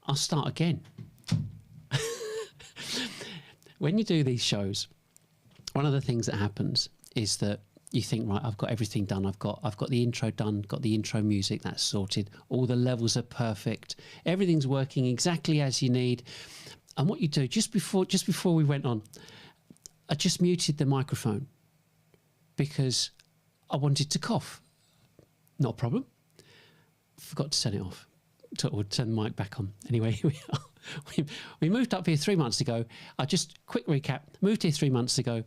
I'll start again. When you do these shows, one of the things that happens is that you think, right, I've got everything done. I've got the intro done, got the intro music, that's sorted. All the levels are perfect. Everything's working exactly as you need. And what you do, just before we went on, I just muted the microphone because I wanted to cough. Not a problem. Forgot to turn it off, or turn the mic back on. Anyway, here we are. We moved up here 3 months ago. Quick recap, moved here 3 months ago.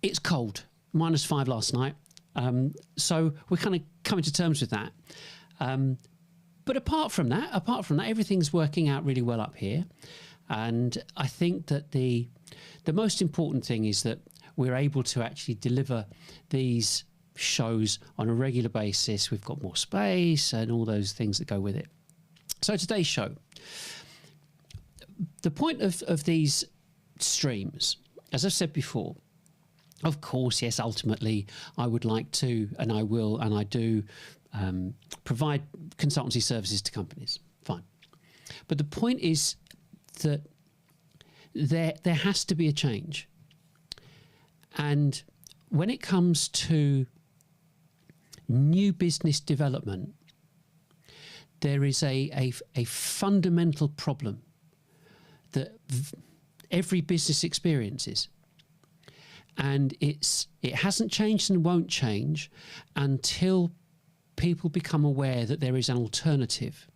It's cold, -5 last night. So we're kind of coming to terms with that. But apart from that, everything's working out really well up here. And I think that the most important thing is that we're able to actually deliver these shows on a regular basis. We've got more space and all those things that go with it. So today's show, the point of these streams, as I've said before, of course, yes, ultimately, I would like to, and I will, and I do provide consultancy services to companies. Fine. But the point is that there has to be a change. And when it comes to new business development, there is a fundamental problem that every business experiences. And it hasn't changed and won't change until people become aware that there is an alternative.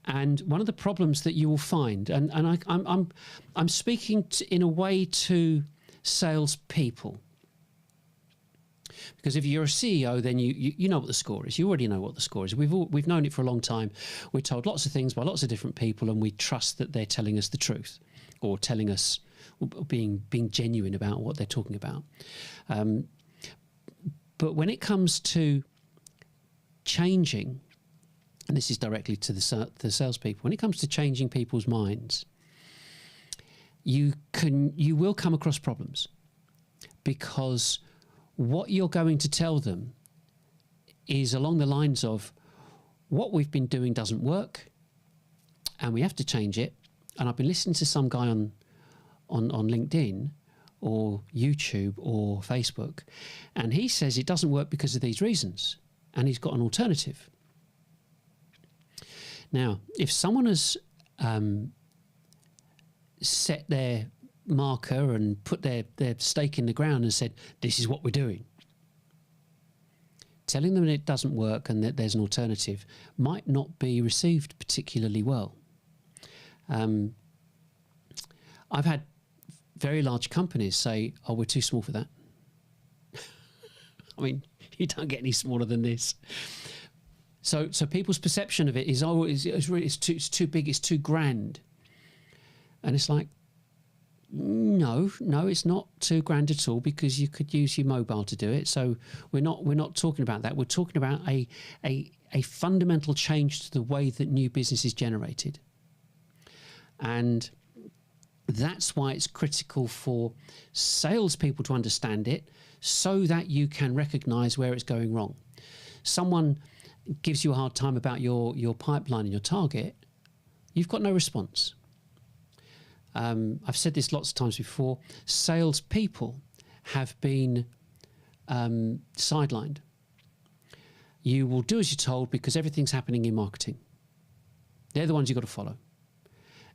And one of the problems that you will find, and I'm speaking in a way to salespeople, because if you're a CEO, then you know what the score is. You already know what the score is. We've known it for a long time. We're told lots of things by lots of different people, and we trust that they're telling us the truth, or telling us, being genuine about what they're talking about. But when it comes to changing, and this is directly to the salespeople, when it comes to changing people's minds, you will come across problems, because what you're going to tell them is along the lines of, what we've been doing doesn't work and we have to change it. And I've been listening to some guy on LinkedIn or YouTube or Facebook, and he says it doesn't work because of these reasons, and he's got an alternative. Now, if someone has set their marker and put their stake in the ground and said, this is what we're doing, telling them that it doesn't work and that there's an alternative might not be received particularly well. I've had very large companies say, oh, we're too small for that. I mean, you don't get any smaller than this. So people's perception of it is, oh, it's too big, it's too grand. And it's like, no, it's not too grand at all, because you could use your mobile to do it. So we're not talking about that. We're talking about a fundamental change to the way that new business is generated. And that's why it's critical for salespeople to understand it, so that you can recognize where it's going wrong. Someone gives you a hard time about your pipeline and your target, you've got no response. I've said this lots of times before, salespeople have been sidelined. You will do as you're told because everything's happening in marketing. They're the ones you've got to follow.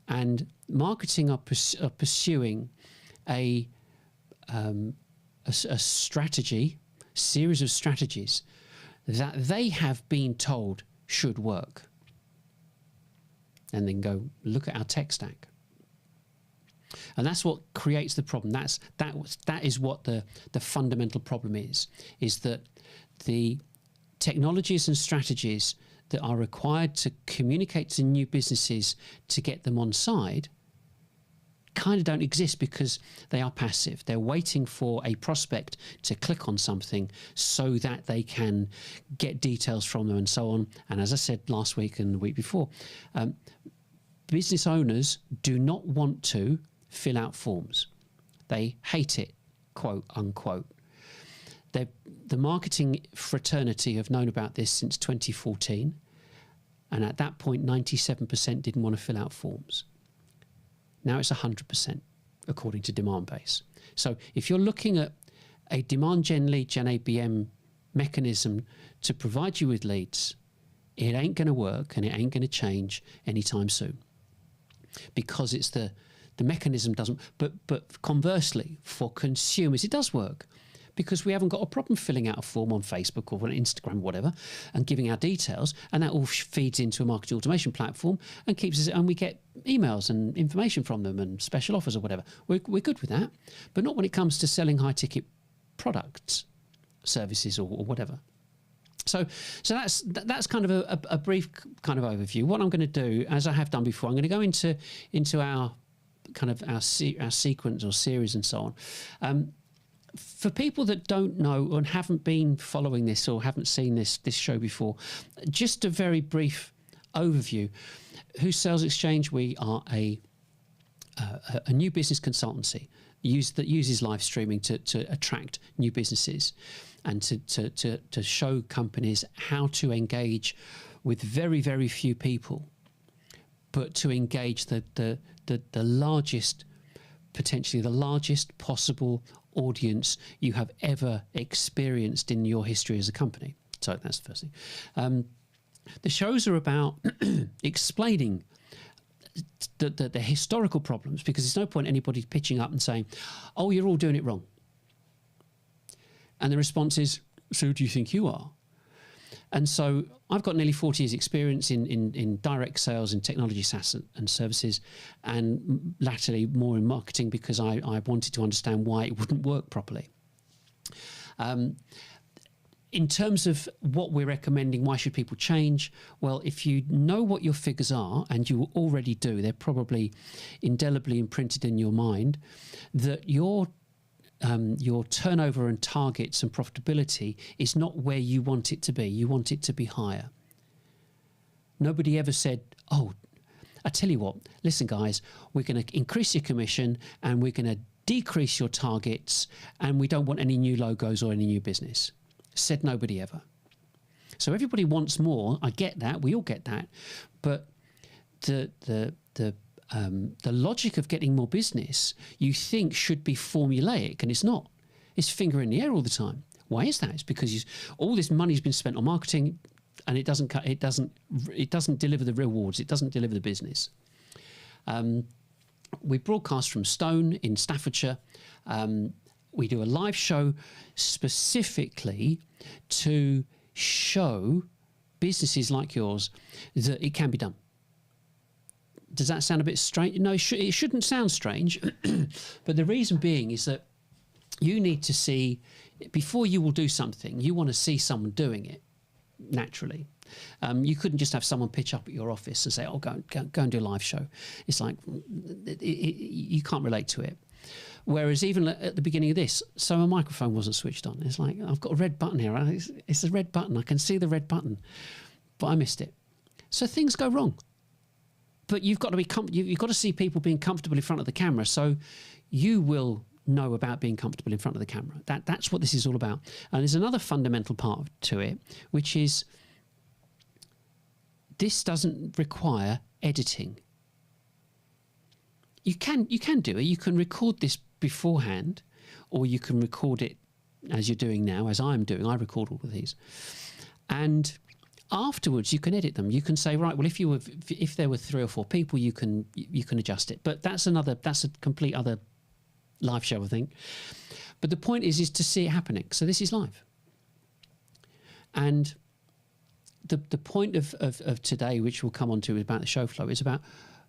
And marketing are pursuing a strategy, series of strategies that they have been told should work. And then go, look at our tech stack. And that's what creates the problem. That is what the fundamental problem is that the technologies and strategies that are required to communicate to new businesses to get them on side kind of don't exist, because they are passive. They're waiting for a prospect to click on something so that they can get details from them and so on. And as I said last week and the week before, business owners do not want to fill out forms. They hate it, quote unquote. The marketing fraternity have known about this since 2014, And at that point, 97% didn't want to fill out forms. Now it's 100%, according to demand base. So if you're looking at a demand gen, lead gen, ABM mechanism to provide you with leads, it ain't going to work and it ain't going to change anytime soon, because it's the mechanism doesn't. But conversely, for consumers, it does work, because we haven't got a problem filling out a form on Facebook or on Instagram or whatever and giving our details, and that all feeds into a marketing automation platform and keeps us, and we get emails and information from them and special offers or whatever. We're good with that, but not when it comes to selling high ticket products, services or whatever. So that's kind of a brief kind of overview. What I'm going to do, as I have done before, I'm going to go into our kind of our sequence or series and so on. For people that don't know and haven't been following this or haven't seen this show before, just a very brief overview. Who's SalesXchange? We are a new business consultancy that uses live streaming to attract new businesses and to show companies how to engage with very, very few people, but to engage the largest, potentially the largest possible audience you have ever experienced in your history as a company. So that's the first thing. The shows are about explaining the historical problems, because there's no point anybody pitching up and saying, oh, you're all doing it wrong. And the response is, so who do you think you are? And so I've got nearly 40 years experience in direct sales in technology, SaaS and services, and latterly more in marketing, because I wanted to understand why it wouldn't work properly. In terms of what we're recommending, why should people change? Well, if you know what your figures are, and you already do, they're probably indelibly imprinted in your mind, that your turnover and targets and profitability is not where you want it to be. You want it to be higher. Nobody ever said, oh, I tell you what, listen guys, we're going to increase your commission and we're going to decrease your targets, and we don't want any new logos or any new business. Said nobody ever. So everybody wants more. I get that. We all get that. But the logic of getting more business, you think, should be formulaic, and it's not. It's finger in the air all the time. Why is that? It's because all this money's been spent on marketing, and it doesn't deliver the rewards. It doesn't deliver the business. We broadcast from Stone in Staffordshire. We do a live show specifically to show businesses like yours that it can be done. Does that sound a bit strange? No, it shouldn't sound strange. But the reason being is that you need to see, before you will do something, you want to see someone doing it naturally. You couldn't just have someone pitch up at your office and say, oh, go and do a live show. It's like, you can't relate to it. Whereas even at the beginning of this, so my microphone wasn't switched on. It's like, I've got a red button here. It's a red button. I can see the red button, but I missed it. So things go wrong. But you've got to be you've got to see people being comfortable in front of the camera. So you will know about being comfortable in front of the camera. That's what this is all about. And there's another fundamental part to it, which is this doesn't require editing. You can do it. You can record this beforehand, or you can record it as you're doing now, as I'm doing. I record all of these, and afterwards you can edit them. You can say, right, well, if there were 3 or 4 people, you can adjust it. But that's a complete other live show, I think. But the point is to see it happening. So this is live, and the point of today, which we'll come on to, is about the show flow. Is about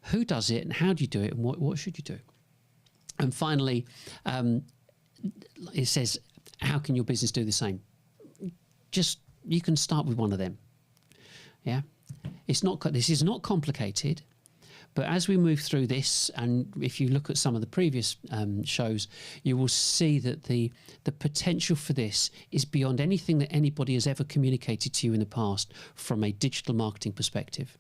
who does it and how do you do it and what should you do. And finally, it says, how can your business do the same? Just, you can start with one of them. Yeah, this is not complicated, but as we move through this, and if you look at some of the previous shows, you will see that the potential for this is beyond anything that anybody has ever communicated to you in the past from a digital marketing perspective.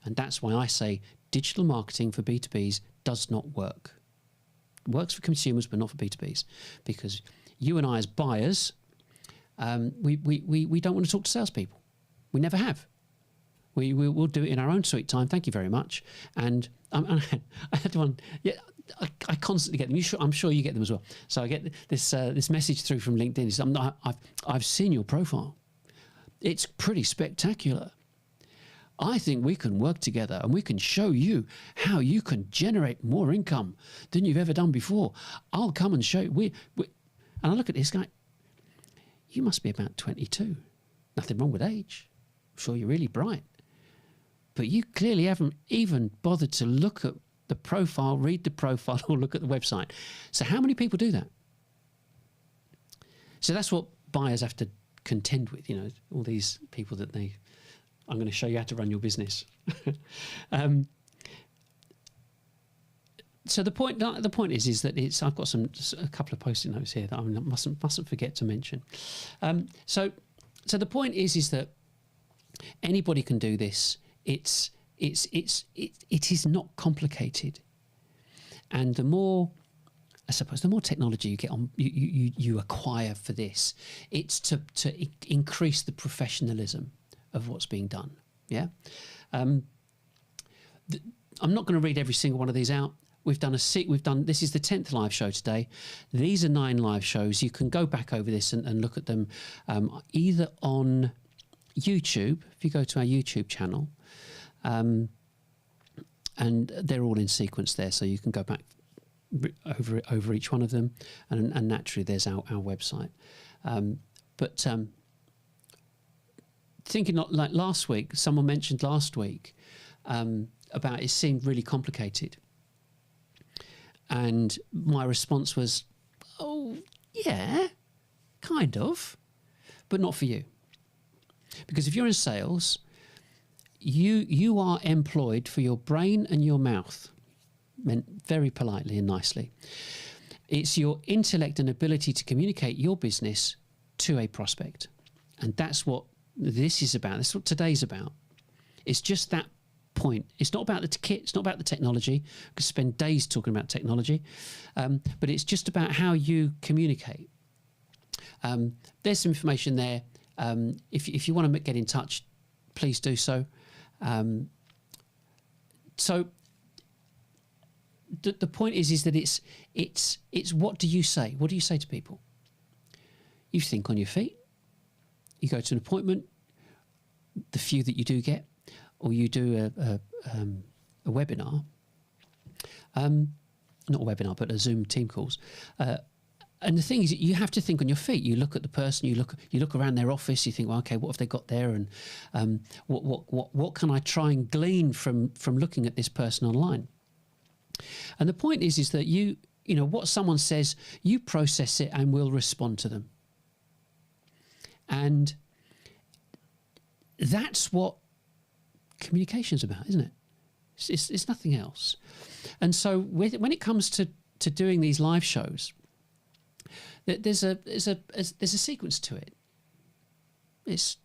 And that's why I say digital marketing for B2Bs does not work. It works for consumers, but not for B2Bs, because you and I as buyers, we don't want to talk to salespeople. We never have. We'll do it in our own sweet time. Thank you very much. And I had one. Yeah, I constantly get them. I'm sure you get them as well. So I get this message through from LinkedIn. It's, I've seen your profile. It's pretty spectacular. I think we can work together and we can show you how you can generate more income than you've ever done before. I'll come and show you. And I look at this guy. You must be about 22. Nothing wrong with age. I'm sure you're really bright. But you clearly haven't even bothered to look at the profile, read the profile, or look at the website. So how many people do that? So that's what buyers have to contend with, you know, all these people that I'm going to show you how to run your business. So the point is that I've got a couple of post-it notes here that I mustn't forget to mention. So the point is that anybody can do this. It is not complicated, and the more technology you get on, you acquire for this, it's to increase the professionalism of what's being done. Yeah, I'm not going to read every single one of these out. We've done this is the 10th live show today. These are 9 live shows. You can go back over this and look at them either on YouTube, if you go to our YouTube channel, and they're all in sequence there, so you can go back over each one of them, and naturally there's our website. But thinking like last week, someone mentioned last week about it seemed really complicated, and my response was, oh yeah, kind of, but not for you. Because if you're in sales, you are employed for your brain and your mouth, meant very politely and nicely. It's your intellect and ability to communicate your business to a prospect. And that's what this is about. That's what today's about. It's just that point. It's not about the kit. It's not about the technology. I could spend days talking about technology. But it's just about how you communicate. There's some information there. If you want to get in touch, please do so. So the point is that it's what do you say? What do you say to people? You think on your feet. You go to an appointment, the few that you do get, or you do a webinar. Not a webinar, but a Zoom team calls. And the thing is, you have to think on your feet. You look at the person. You look around their office. You think, well, okay, what have they got there? And what can I try and glean from looking at this person online? And the point is that you know what someone says, you process it and will respond to them. And that's what communication's about, isn't it? It's nothing else. And so when it comes to doing these live shows, there's a sequence to it. It's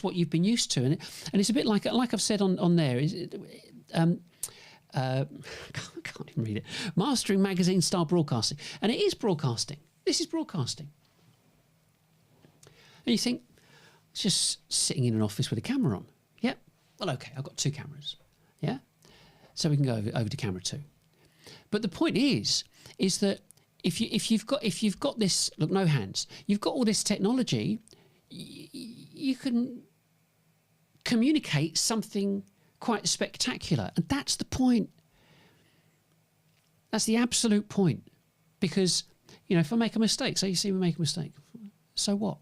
what you've been used to, and it's a bit like I've said on there. I can't even read it. Mastering magazine style broadcasting, and it is broadcasting. This is broadcasting. And you think, it's just sitting in an office with a camera on. Yeah. Well, okay, I've got 2 cameras. Yeah. So we can go over to camera 2. But the point is that if you've got this, look, no hands, you've got all this technology, you can communicate something quite spectacular. And that's the point. That's the absolute point. Because, you know, if I make a mistake, say you see me make a mistake, so what?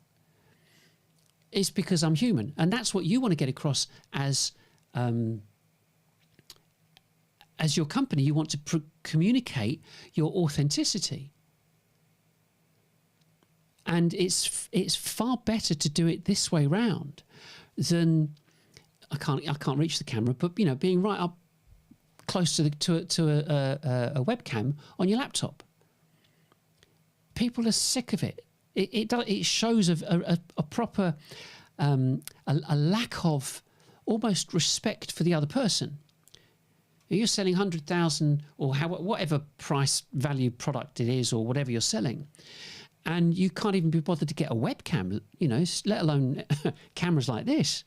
It's because I'm human. And that's what you want to get across as your company. You want to communicate your authenticity. And it's far better to do it this way round than I can't reach the camera, but you know, being right up close to a webcam on your laptop. People are sick of it. It shows a proper a lack of almost respect for the other person. You're selling 100,000 or whatever price value product it is, or whatever you're selling, and you can't even be bothered to get a webcam, you know, let alone cameras like this.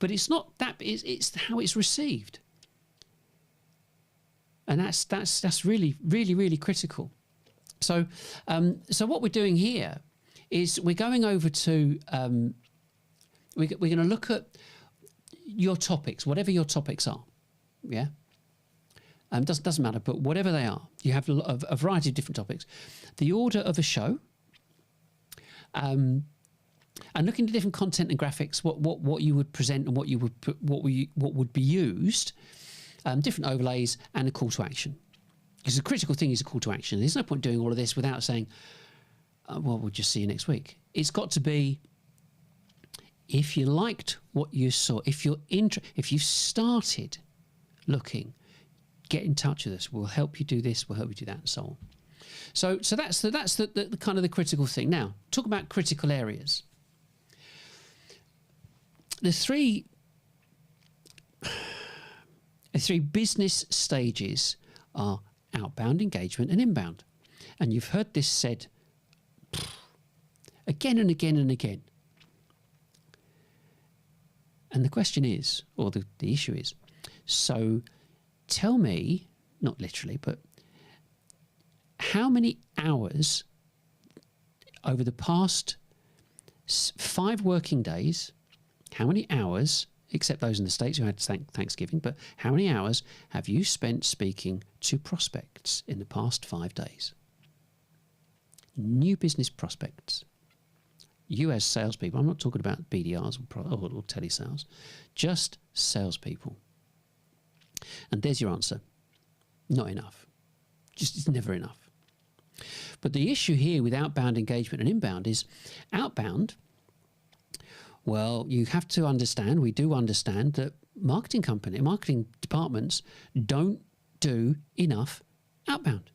but it's not that. It's how it's received, and that's really, really, really critical. So, so what we're doing here is we're going over to we're going to look at your topics, whatever your topics are. Yeah. Doesn't matter, but whatever they are, you have a variety of different topics. The order of a show, and looking at different content and graphics, what you would present and what would be used, different overlays and a call to action. Because the critical thing is a call to action. There's no point doing all of this without saying, well, we'll just see you next week. It's got to be, if you liked what you saw, if you started looking, get in touch with us. We'll help you do this. We'll help you do that, and so on. So that's the kind of the critical thing. Now, talk about critical areas. The three business stages are outbound engagement and inbound, and you've heard this said again and again and again. And the question is, or the issue is, so tell me, not literally, but how many hours over the past 5 working days, how many hours, except those in the States who had Thanksgiving, but how many hours have you spent speaking to prospects in the past 5 days? New business prospects. You as salespeople, I'm not talking about BDRs or telesales, just salespeople. And there's your answer. Not enough. Just it's never enough. But the issue here with outbound engagement and inbound is outbound. Well, you have to understand, we do understand that marketing departments don't do enough outbound.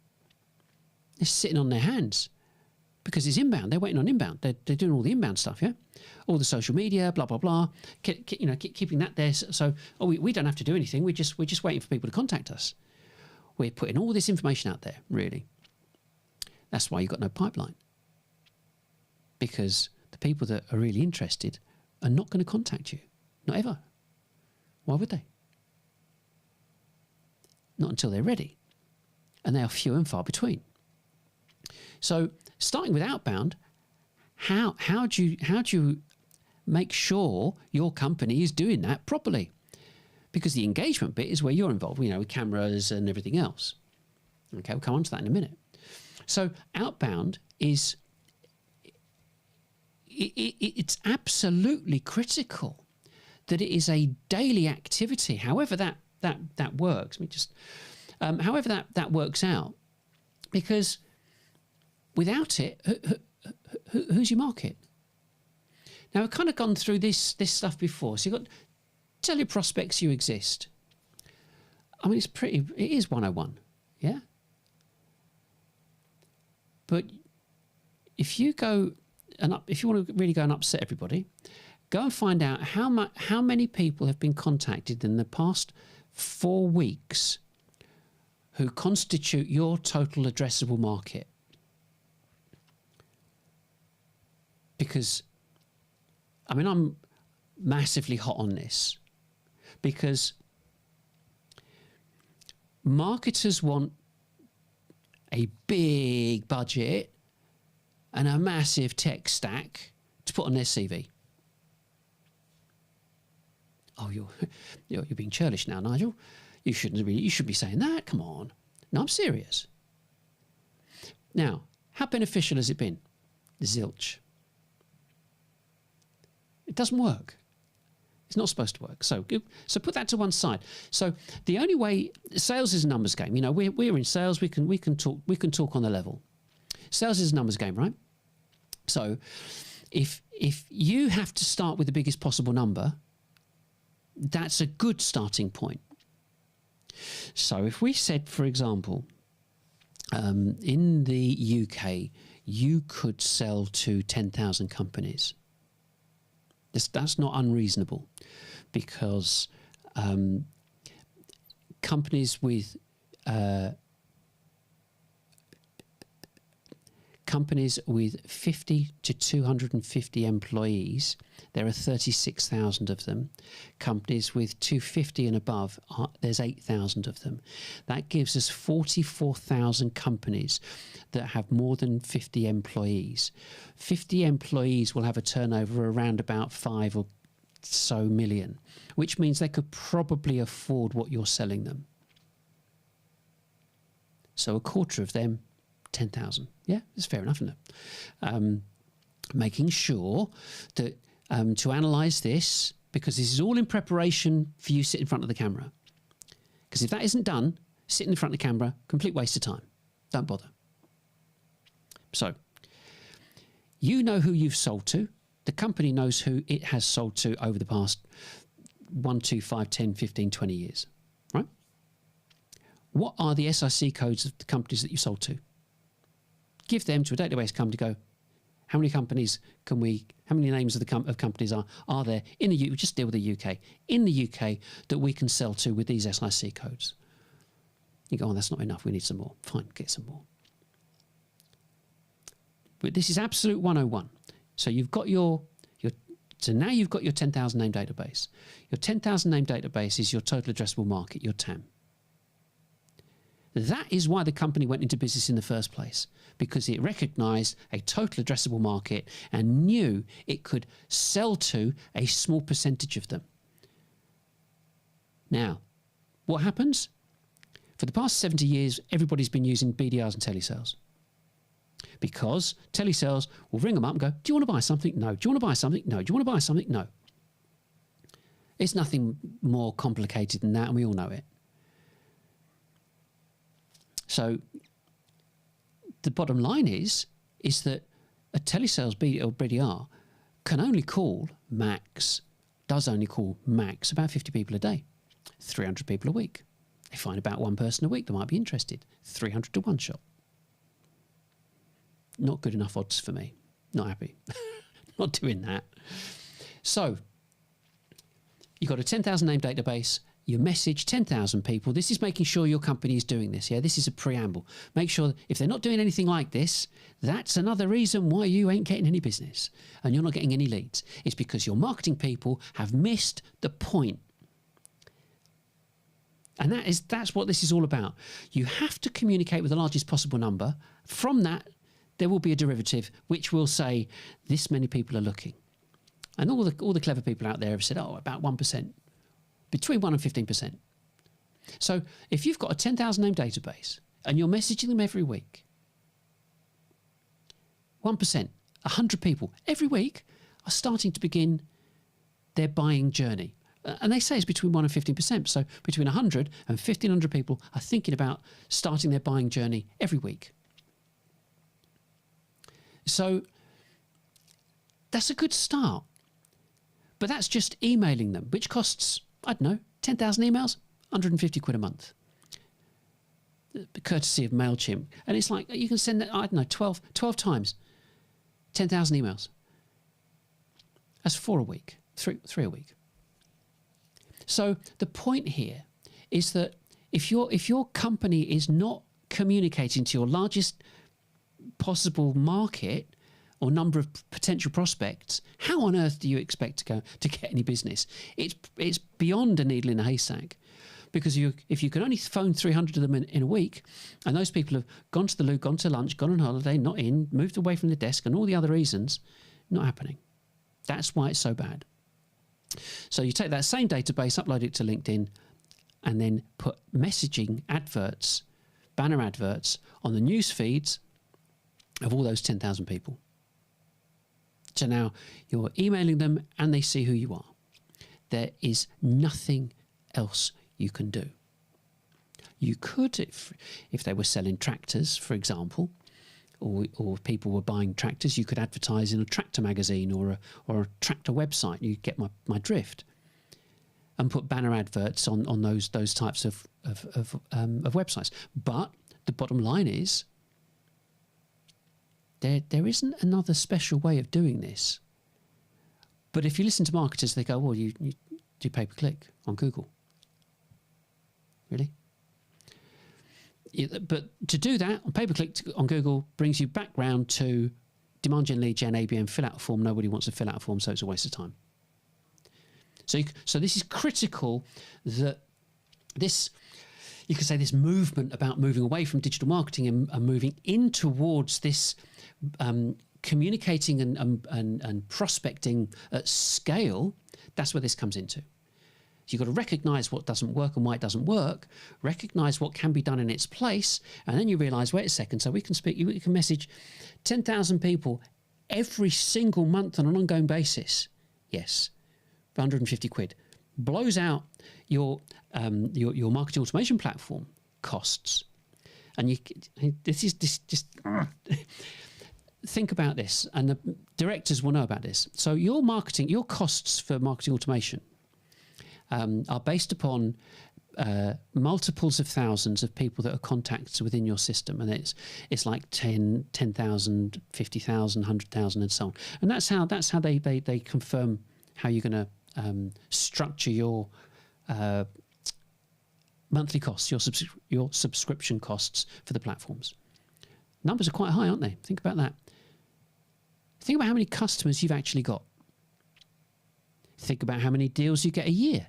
They're sitting on their hands because it's inbound. They're waiting on inbound. They're doing all the inbound stuff, yeah? All the social media, blah, blah, blah. Keeping that there. So we don't have to do anything. We're just waiting for people to contact us. We're putting all this information out there, really. That's why you've got no pipeline. Because the people that are really interested are not going to contact you. Not ever. Why would they? Not until they're ready. And they are few and far between. So starting with outbound, how do you make sure your company is doing that properly? Because the engagement bit is where you're involved, with cameras and everything else. Okay, we'll come on to that in a minute. So outbound is, it's absolutely critical that it is a daily activity, however that works. However that works out, because without it, who's your market? Now, I've kind of gone through this stuff before. So you've got tell your prospects you exist. I mean, it is 101, yeah? But if you want to really go and upset everybody, go and find out how many people have been contacted in the past 4 weeks who constitute your total addressable market. Because, I mean, I'm massively hot on this because marketers want a big budget and a massive tech stack to put on their CV. Oh, you're being churlish now, Nigel. You should be saying that. Come on. No, I'm serious. Now, how beneficial has it been? Zilch. It doesn't work. It's not supposed to work. So put that to one side. So the only way, sales is a numbers game. We're in sales. We can talk on the level. Sales is a numbers game, right? So if you have to start with the biggest possible number, that's a good starting point. So if we said, for example, in the UK, you could sell to 10,000 companies. That's not unreasonable, because companies with companies with 50 to 250 employees, there are 36,000 of them. Companies with 250 and above, there's 8,000 of them. That gives us 44,000 companies that have more than 50 employees. 50 employees will have a turnover around about 5 or so million, which means they could probably afford what you're selling them. So a quarter of them, 10,000. Yeah, it's fair enough, isn't it? Making sure that to analyse this, because this is all in preparation for you sitting in front of the camera. Because if that isn't done, sitting in front of the camera, complete waste of time. Don't bother. So, you know who you've sold to. The company knows who it has sold to over the past 1, 2, 5, 10, 15, 20 years. Right? What are the SIC codes of the companies that you sold to? Give them to a database company. Go, how many companies can we? How many names of the of companies are there in the UK? Just deal with the UK. In the UK that we can sell to with these SIC codes. You go, oh, that's not enough. We need some more. Fine, get some more. But this is absolute 101. So you've got so now you've got your 10,000 name database. Your 10,000 name database is your total addressable market, your TAM. That is why the company went into business in the first place, because it recognised a total addressable market and knew it could sell to a small percentage of them. Now, what happens? For the past 70 years, everybody's been using BDRs and telesales. Because telesales will ring them up and go, do you want to buy something? No. Do you want to buy something? No. Do you want to buy something? No. It's nothing more complicated than that, and we all know it. So the bottom line is that a telesales BDR can only call does only call max about 50 people a day, 300 people a week. They find about one person a week that might be interested, 300 to one shot. Not good enough odds for me. Not happy. Not doing that. So you've got a 10,000 name database. You message 10,000 people. This is making sure your company is doing this. Yeah, this is a preamble. Make sure that if they're not doing anything like this, that's another reason why you ain't getting any business and you're not getting any leads. It's because your marketing people have missed the point. And that's what this is all about. You have to communicate with the largest possible number. From that, there will be a derivative which will say this many people are looking. And all the clever people out there have said, oh, about 1%. Between 1 and 15%. So if you've got a 10,000 name database and you're messaging them every week, 1%, 100 people every week are starting to begin their buying journey. And they say it's between 1 and 15%. So between 100 and 1,500 people are thinking about starting their buying journey every week. So that's a good start. But that's just emailing them, which costs, I don't know, 10,000 emails, 150 quid a month. Courtesy of MailChimp. And it's like, you can send that, I don't know, 12 times, 10,000 emails. That's 4 a week, 3 a week. So the point here is that if your company is not communicating to your largest possible market or number of potential prospects, how on earth do you expect to get any business? It's beyond a needle in a haystack, because if you can only phone 300 of them in a week, and those people have gone to the loo, gone to lunch, gone on holiday, not in, moved away from the desk, and all the other reasons, not happening. That's why it's so bad. So you take that same database, upload it to LinkedIn, and then put messaging adverts, banner adverts on the news feeds of all those 10,000 people. So now you're emailing them and they see who you are. There is nothing else you can do. You could, if they were selling tractors, for example, or people were buying tractors, you could advertise in a tractor magazine or a tractor website. You get my drift, and put banner adverts on those types of websites. But the bottom line is, there isn't another special way of doing this. But if you listen to marketers, they go, well, you do pay-per-click on Google. Really? But to do that, on pay-per-click on Google brings you back round to demand gen, lead gen, ABM, fill out a form. Nobody wants to fill out a form, so it's a waste of time. So this is critical, that this, you could say, this movement about moving away from digital marketing and moving in towards this communicating and prospecting at scale. That's where this comes into. So you've got to recognise what doesn't work and why it doesn't work, recognise what can be done in its place, and then you realise, wait a second, so we can message 10,000 people every single month on an ongoing basis. Yes, for 150 quid. Blows out your marketing automation platform costs. And think about this, and the directors will know about this. So your costs for marketing automation are based upon multiples of thousands of people that are contacts within your system, and it's like 10,000, 50,000, 100,000, and so on. And that's how they confirm how you're going to structure your monthly costs, your subscription costs for the platforms. Numbers are quite high, aren't they? Think about that. Think about how many customers you've actually got. Think about how many deals you get a year.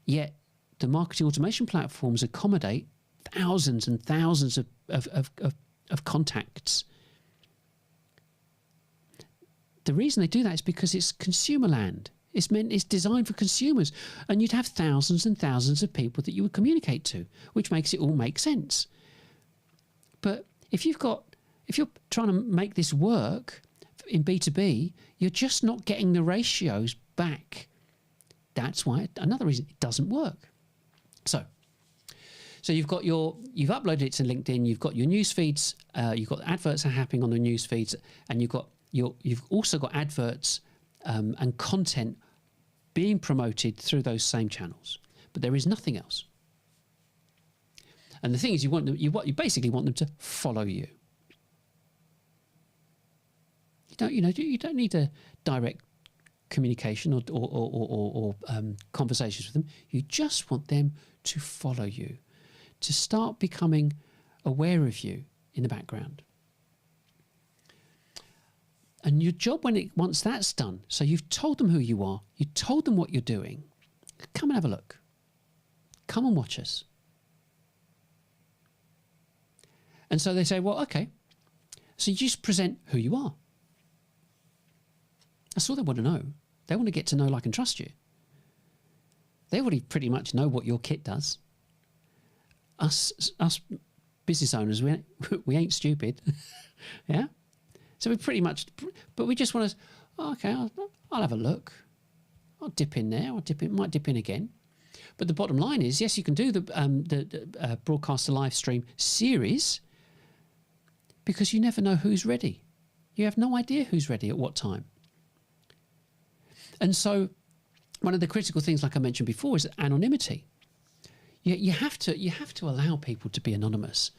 Yet the marketing automation platforms accommodate thousands and thousands of contacts. The reason they do that is because it's consumer land. It's designed for consumers, and you'd have thousands and thousands of people that you would communicate to, which makes it all make sense. But if you're trying to make this work in B2B, you're just not getting the ratios back. That's why another reason it doesn't work. So you've uploaded it to LinkedIn. You've got your news feeds. You've got adverts that are happening on the news feeds, and you've also got adverts and content being promoted through those same channels. But there is nothing else. And the thing is, you basically want them to follow you. You don't need a direct communication or conversations with them. You just want them to follow you, to start becoming aware of you in the background. And your job, once that's done, so you've told them who you are, you told them what you're doing, come and have a look. Come and watch us. And so they say, well, okay, so you just present who you are. That's all they want to know. They want to get to know, like, and trust you. They already pretty much know what your kit does. Us business owners, we ain't stupid. Yeah? So we pretty much, but we just want to, okay, I'll have a look. I'll dip in there. Might dip in again. But the bottom line is, yes, you can do the broadcast to live stream series, because you never know who's ready. You have no idea who's ready at what time. And so one of the critical things, like I mentioned before, is anonymity. You have to allow people to be anonymous.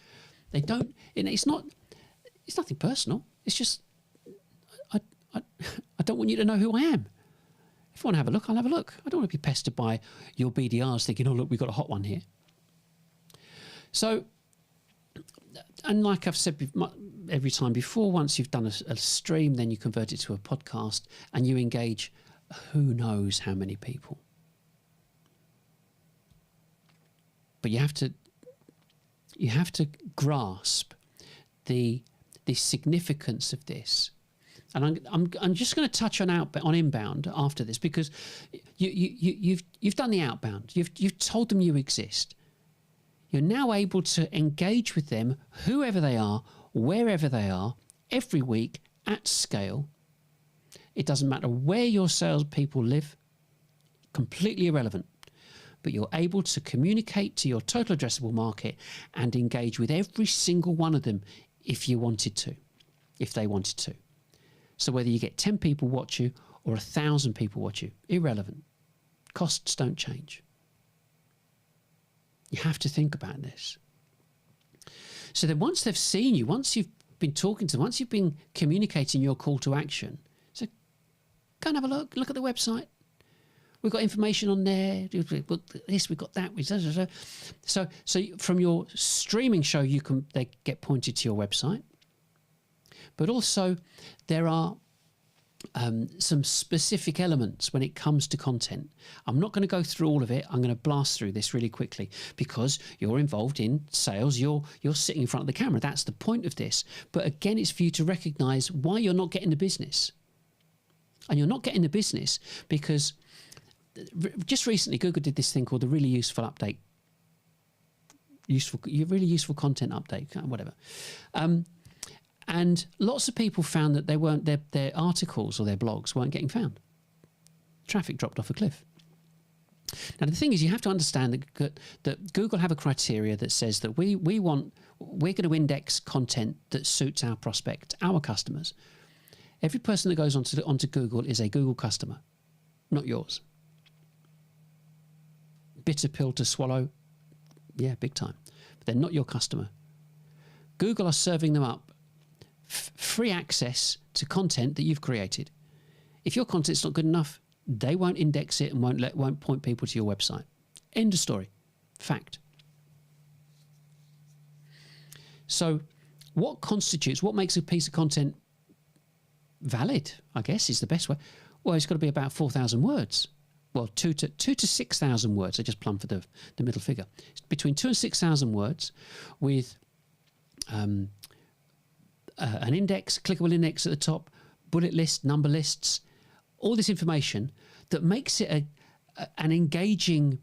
They don't, it's nothing personal. It's just, I don't want you to know who I am. If I want to have a look, I'll have a look. I don't want to be pestered by your BDRs thinking, oh, look, we've got a hot one here. So, and like I've said every time before, once you've done a stream, then you convert it to a podcast and you engage who knows how many people. But you have to grasp the significance of this. And I'm just going to touch on inbound after this, because you've done the outbound. You've told them you exist. You're now able to engage with them, whoever they are, wherever they are, every week at scale. It doesn't matter where your salespeople live, completely irrelevant. But you're able to communicate to your total addressable market and engage with every single one of them if you wanted to, if they wanted to. So whether you get 10 people watch you or 1,000 people watch you, irrelevant. Costs don't change. You have to think about this. So then once they've seen you, once you've been talking to them, once you've been communicating your call to action, so go and have a look at the website. we've got information on there. We've got this, we've got that. So from your streaming show, they get pointed to your website. But also there are some specific elements when it comes to content. I'm not going to go through all of it. I'm going to blast through this really quickly because you're involved in sales. You're sitting in front of the camera. That's the point of this. But again, it's for you to recognize why you're not getting the business. And you're not getting the business because just recently Google did this thing called the really useful update. Really useful content update, whatever. And lots of people found that their articles or their blogs weren't getting found. Traffic dropped off a cliff. Now the thing is, you have to understand that Google have a criteria that says that we're going to index content that suits our prospect, our customers. Every person that goes onto Google is a Google customer, not yours. Bitter pill to swallow, yeah, big time. But they're not your customer. Google are serving them up free access to content that you've created. If your content's not good enough, they won't index it and won't point people to your website. End of story. Fact. So what makes a piece of content valid, I guess, is the best way. Well, it's got to be about 4,000 words. Well, 2,000 to 6,000 words. I just plumbed for the middle figure. It's between 2,000 and 6,000 words with an index, clickable index at the top, bullet list, number lists, all this information that makes it an engaging,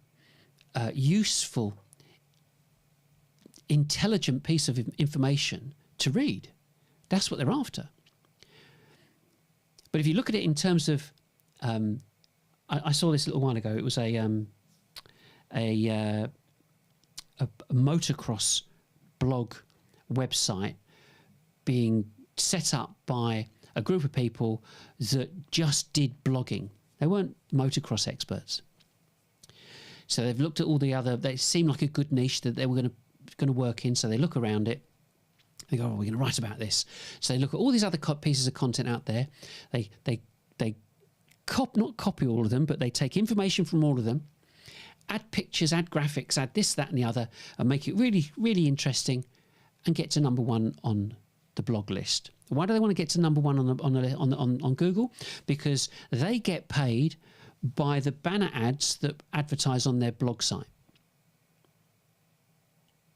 useful, intelligent piece of information to read. That's what they're after. But if you look at it in terms of, I saw this a little while ago. It was a motocross blog website being set up by a group of people that just did blogging. They weren't motocross experts. So they've looked at all the other, they seemed like a good niche that they were going to work in. So they look around it. They go, oh, we're going to write about this. So they look at all these other pieces of content out there. They not copy all of them, but they take information from all of them, add pictures, add graphics, add this, that, and the other, and make it really, really interesting, and get to number one on the blog list. Why do they want to get to number one on Google? Because they get paid by the banner ads that advertise on their blog site.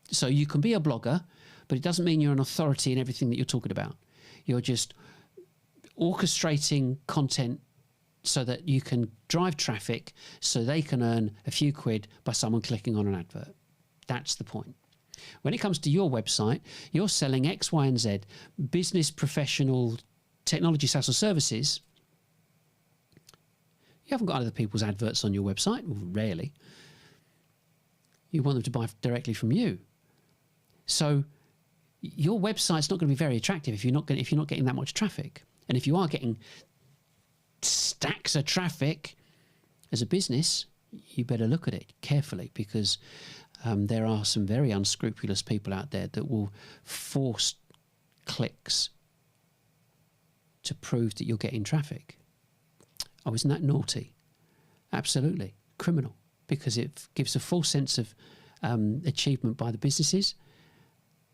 So you can be a blogger, but it doesn't mean you're an authority in everything that you're talking about. You're just orchestrating content so that you can drive traffic so they can earn a few quid by someone clicking on an advert. That's the point. When it comes to your website, you're selling X, Y, and Z, business, professional, technology, SaaS or services. You haven't got other people's adverts on your website, rarely. You want them to buy directly from you. So your website's not going to be very attractive if you're not getting that much traffic. And if you are getting stacks of traffic as a business, you better look at it carefully, because there are some very unscrupulous people out there that will force clicks to prove that you're getting traffic. Oh, isn't that naughty? Absolutely. Criminal, because it gives a false sense of achievement by the businesses.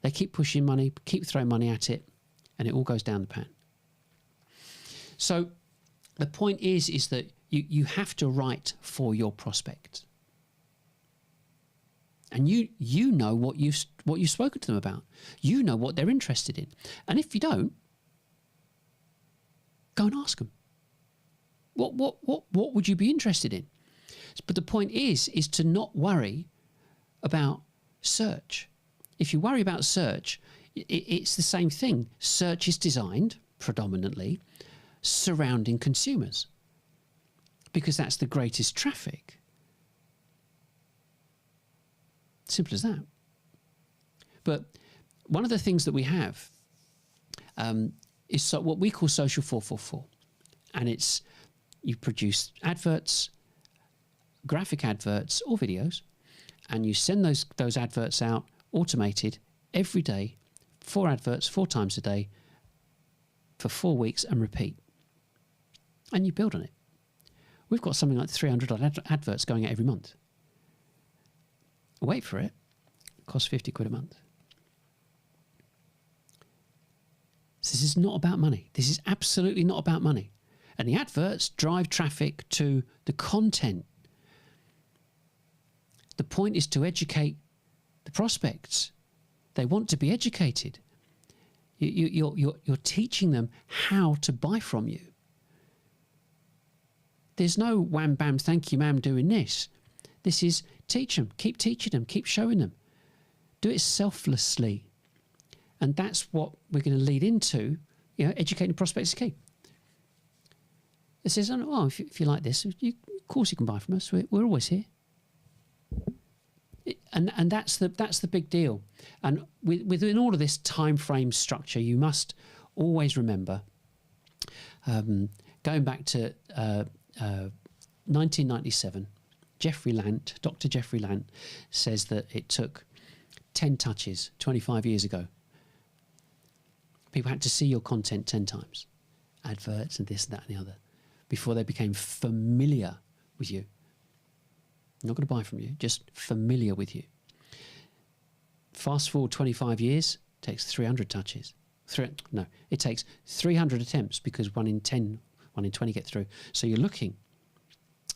They keep pushing money, keep throwing money at it, and it all goes down the pan. So the point is that you have to write for your prospect. And you know what you've spoken to them about. You know what they're interested in. And if you don't, go and ask them. What would you be interested in? But the point is to not worry about search. If you worry about search, it's the same thing. Search is designed predominantly surrounding consumers, because that's the greatest traffic. Simple as that. But one of the things that we have is what we call Social 444. And it's, you produce adverts, graphic adverts or videos, and you send those adverts out automated every day, 4 adverts 4 times a day for 4 weeks, and repeat. And you build on it. We've got something like 300 odd adverts going out every month. Wait for it. Costs 50 quid a month. So this is not about money. This is absolutely not about money. And the adverts drive traffic to the content. The point is to educate the prospects. They want to be educated. You're teaching them how to buy from you. There's no wham bam thank you ma'am doing this. This is teach them, keep teaching them, keep showing them. Do it selflessly. And that's what we're going to lead into, educating prospects is key. It says, oh, if you like this, of course you can buy from us. We're always here. And that's the big deal. And within all of this time frame structure, you must always remember, going back to 1997, Dr. Jeffrey Lant says that it took 10 touches 25 years ago. People had to see your content 10 times, adverts and this, that and the other, before they became familiar with you. Not going to buy from you, just familiar with you. Fast forward 25 years, takes 300 touches. It takes 300 attempts because 1 in 10, 1 in 20 get through. So you're looking.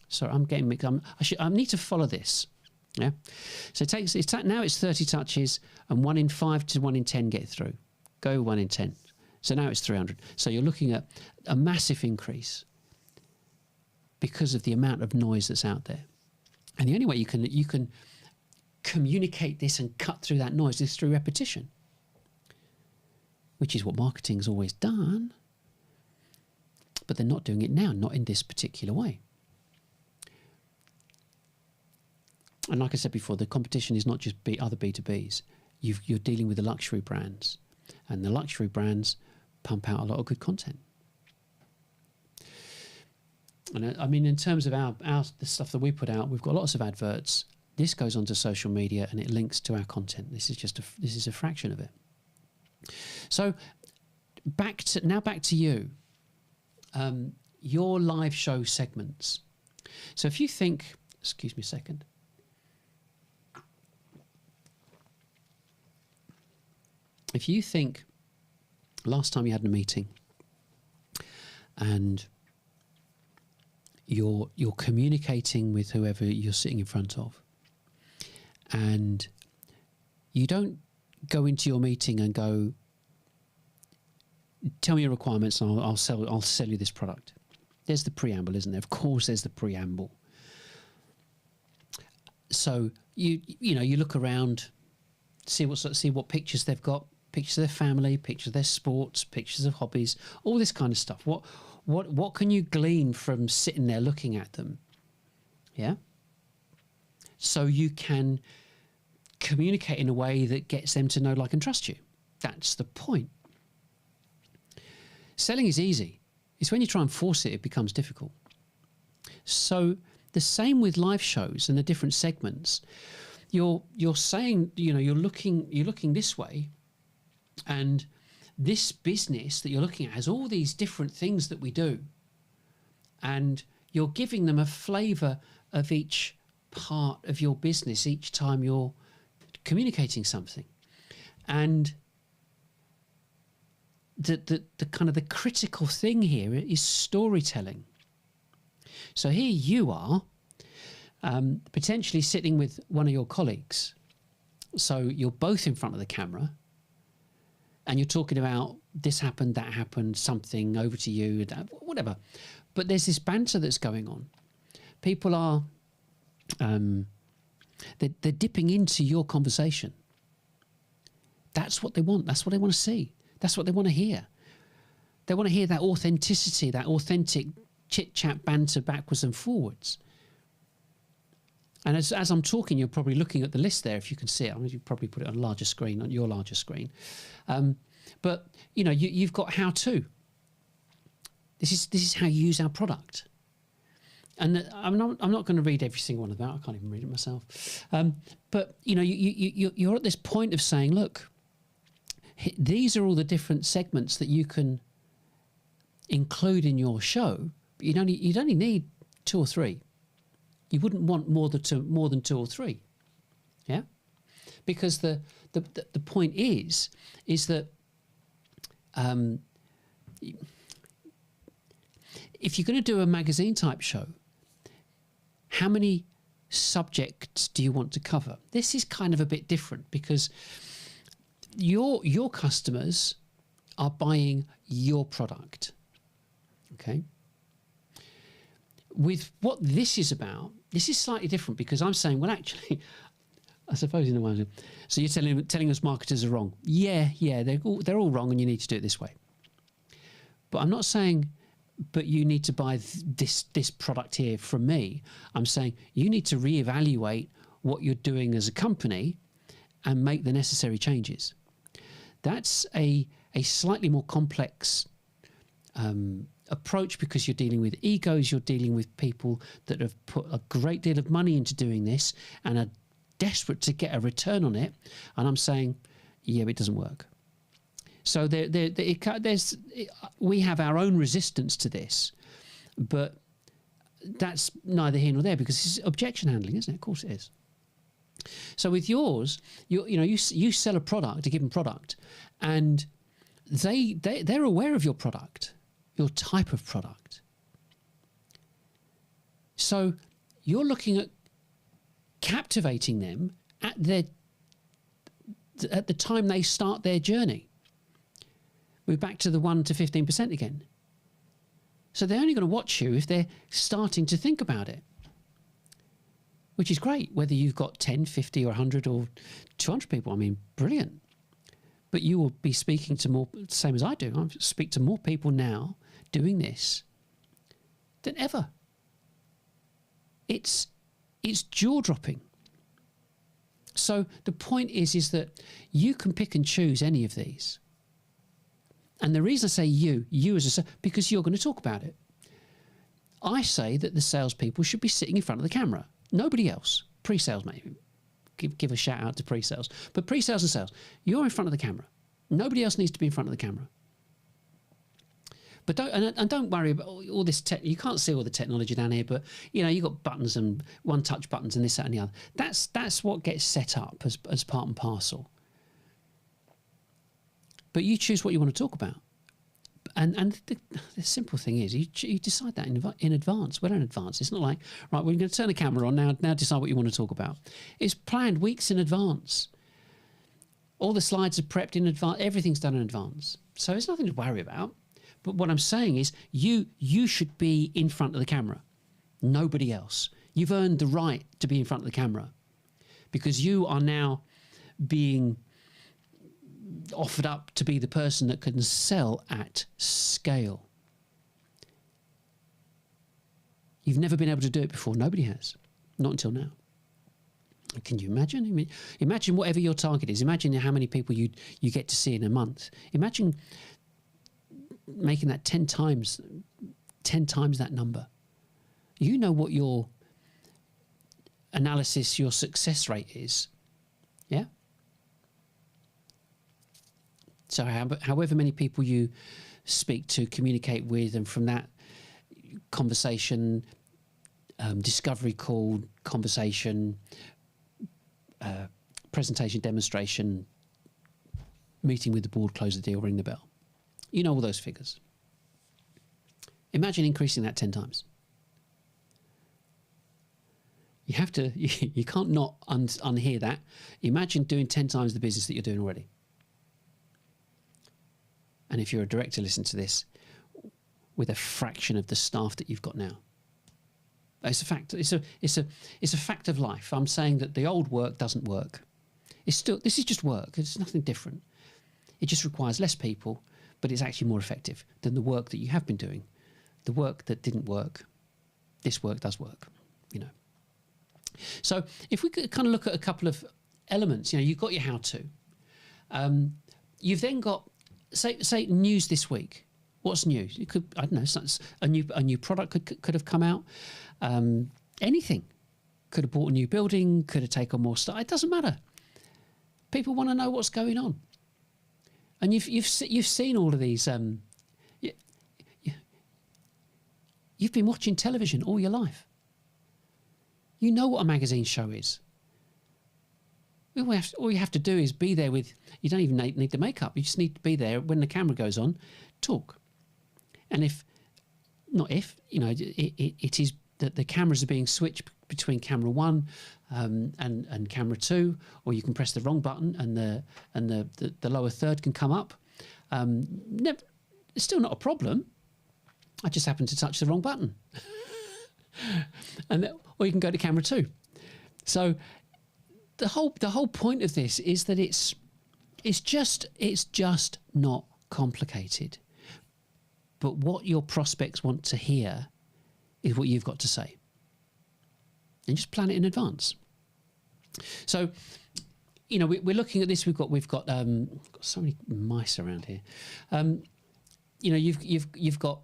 So I'm getting mixed. I need to follow this. Yeah. So now it's 30 touches and 1 in 5 to 1 in 10 get through. Go 1 in 10. So now it's 300. So you're looking at a massive increase because of the amount of noise that's out there. And the only way you can communicate this and cut through that noise is through repetition, which is what marketing's always done. But they're not doing it now, not in this particular way. And like I said before, the competition is not just other B2Bs. You're dealing with the luxury brands. And the luxury brands pump out a lot of good content. And I mean, in terms of the stuff that we put out, we've got lots of adverts. This goes onto social media and it links to our content. This is a fraction of it. So back to you. Your live show segments. So if you think, excuse me a second. If you think last time you had a meeting and you're communicating with whoever you're sitting in front of, and you don't go into your meeting and go, tell me your requirements and I'll sell you this product. There's the preamble, isn't there? Of course there's the preamble. So you look around, see what pictures they've got, pictures of their family, pictures of their sports, pictures of hobbies, all this kind of stuff. What can you glean from sitting there looking at them? Yeah. So you can communicate in a way that gets them to know, like, and trust you. That's the point. Selling is easy. It's when you try and force it, it becomes difficult. So the same with live shows and the different segments. You're saying, you're looking this way, and this business that you're looking at has all these different things that we do, and you're giving them a flavour of each part of your business each time you're communicating something. And the kind of the critical thing here is storytelling. So here you are, potentially sitting with one of your colleagues. So you're both in front of the camera and you're talking about this happened, that happened, something over to you, whatever. But there's this banter that's going on. People are, they're dipping into your conversation. That's what they want. That's what they want to see. That's what they want to hear. They want to hear that authenticity, that authentic chit-chat banter backwards and forwards. And as I'm talking, you're probably looking at the list there, if you can see it. I mean, you probably put it on a larger screen, on your larger screen. But, you've got how-to. This is how you use our product. And I'm not going to read every single one of that. I can't even read it myself. But, you're at this point of saying, look, these are all the different segments that you can include in your show. But you'd only need 2 or 3. You wouldn't want more than 2 or 3. Yeah? Because the point is that if you're going to do a magazine type show, how many subjects do you want to cover? This is kind of a bit different because your customers are buying your product. Okay? With what this is about, this is slightly different because I'm saying, well, actually, I suppose in a way, so you're telling us marketers are wrong. Yeah, they're all wrong and you need to do it this way. But I'm not saying, but you need to buy this product here from me. I'm saying you need to reevaluate what you're doing as a company and make the necessary changes. That's a slightly more complex approach because you're dealing with egos, you're dealing with people that have put a great deal of money into doing this and are desperate to get a return on it. And I'm saying, yeah, it doesn't work. So we have our own resistance to this, but that's neither here nor there because it's objection handling, isn't it? Of course it is. So with yours, you sell a product, a given product, and they're aware of your product, your type of product. So you're looking at captivating them at the time they start their journey. We're back to the 1 to 15% again. So they're only going to watch you if they're starting to think about it, which is great, whether you've got 10, 50 or 100 or 200 people. I mean, brilliant. But you will be speaking to more, same as I do. I speak to more people now doing this than ever. It's jaw-dropping. So the point is that you can pick and choose any of these. And the reason I say you as a, because you're going to talk about it. I say that the salespeople should be sitting in front of the camera. Nobody else. Pre-sales, maybe. Give a shout out to pre-sales. But pre-sales and sales, you're in front of the camera. Nobody else needs to be in front of the camera. But don't worry about all this tech. You can't see all the technology down here, but you've got buttons and one-touch buttons and this, that, and the other. That's what gets set up as part and parcel. But you choose what you want to talk about. And the simple thing is, you decide that in advance, well in advance. It's not like, right, we're going to turn the camera on, now decide what you want to talk about. It's planned weeks in advance. All the slides are prepped in advance. Everything's done in advance. So there's nothing to worry about. But what I'm saying is you should be in front of the camera. Nobody else. You've earned the right to be in front of the camera because you are now being offered up to be the person that can sell at scale. You've never been able to do it before. Nobody has. Not until now. Can you imagine? I mean, imagine whatever your target is. Imagine how many people you get to see in a month. Imagine making that 10 times that number. You know what your analysis, your success rate is. Yeah? So however many people you speak to, communicate with, and from that conversation, discovery call, conversation, presentation, demonstration, meeting with the board, close the deal, ring the bell. You know all those figures. Imagine increasing that 10 times. You have to, you can't not unhear that. Imagine doing 10 times the business that you're doing already. And if you're a director, listen to this, with a fraction of the staff that you've got now. It's a fact. It's a fact of life. I'm saying that the old work doesn't work. This is just work. It's nothing different. It just requires less people, but it's actually more effective than the work that you have been doing. The work that didn't work, this work does work, So if we could kind of look at a couple of elements, you've got your how-to. You've then got, say news this week. What's new? It could, I don't know, a new product could have come out. Anything. Could have bought a new building, could have taken more stuff. It doesn't matter. People want to know what's going on. And you've seen all of these. You've been watching television all your life. You know what a magazine show is. All you have to do is be there with, you don't even need the makeup. You just need to be there when the camera goes on, talk. And it is that the cameras are being switched between camera 1 and camera 2, or you can press the wrong button and the lower third can come up. It's still not a problem. I just happened to touch the wrong button. Or you can go to camera 2. So the whole point of this is that it's just not complicated. But what your prospects want to hear is what you've got to say. And just plan it in advance. So, we're looking at this. We've got so many mice around here. You've got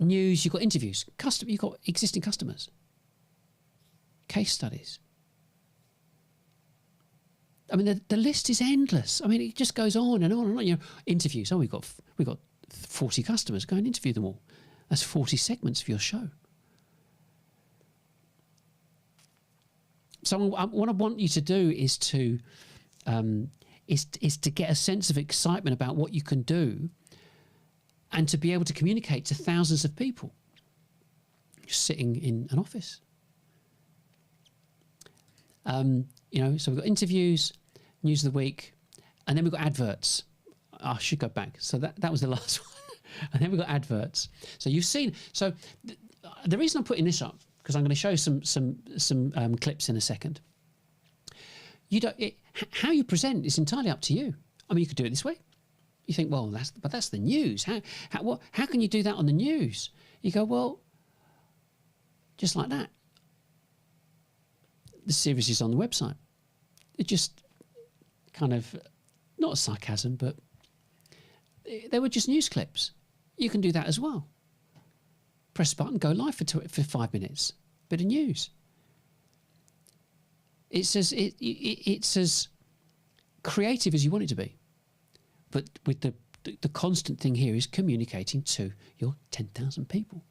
news, you've got interviews, you've got existing customers, case studies. I mean, the list is endless. I mean, it just goes on and on and on. Interviews. Oh, we've got 40 customers. Go and interview them all. That's 40 segments of your show. So what I want you to do is to get a sense of excitement about what you can do, and to be able to communicate to thousands of people just sitting in an office. So we've got interviews, news of the week, and then we've got adverts. I should go back. So that was the last one. And then we've got adverts. So you've seen. So the reason I'm putting this up, because I'm going to show some clips in a second. How you present is entirely up to you. I mean, you could do it this way. You think, well, that's the news. How can you do that on the news? You go, well, just like that. The series is on the website. It just kind of, not sarcasm, but they were just news clips. You can do that as well. Press a button, go live for 5 minutes. Bit of news. It's as creative as you want it to be. But with the constant thing here is communicating to your 10,000 people.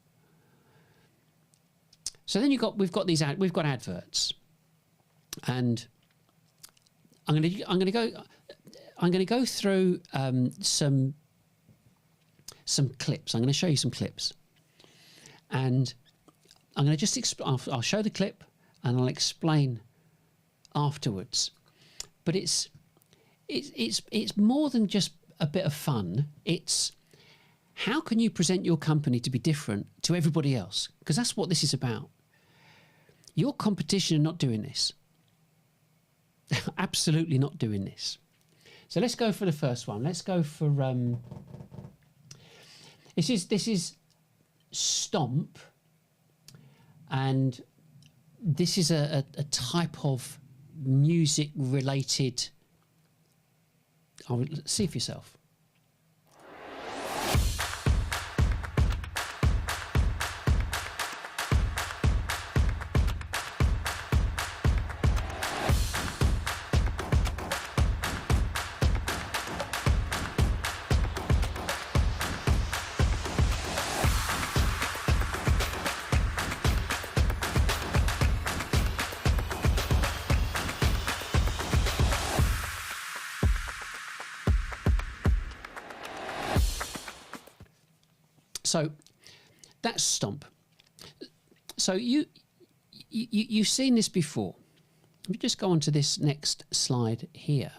So then we've got adverts, and I'm going to go through some clips. I'm going to show you some clips, and I'm going to just I'll show the clip and I'll explain afterwards. But it's more than just a bit of fun. It's how can you present your company to be different to everybody else? Because that's what this is about. Your competition are not doing this. Absolutely not doing this. So let's go for the first one. Let's go for this is Stomp, and this is a type of music related. See for yourself. So that's Stomp. So you've seen this before. Let me just go on to this next slide here,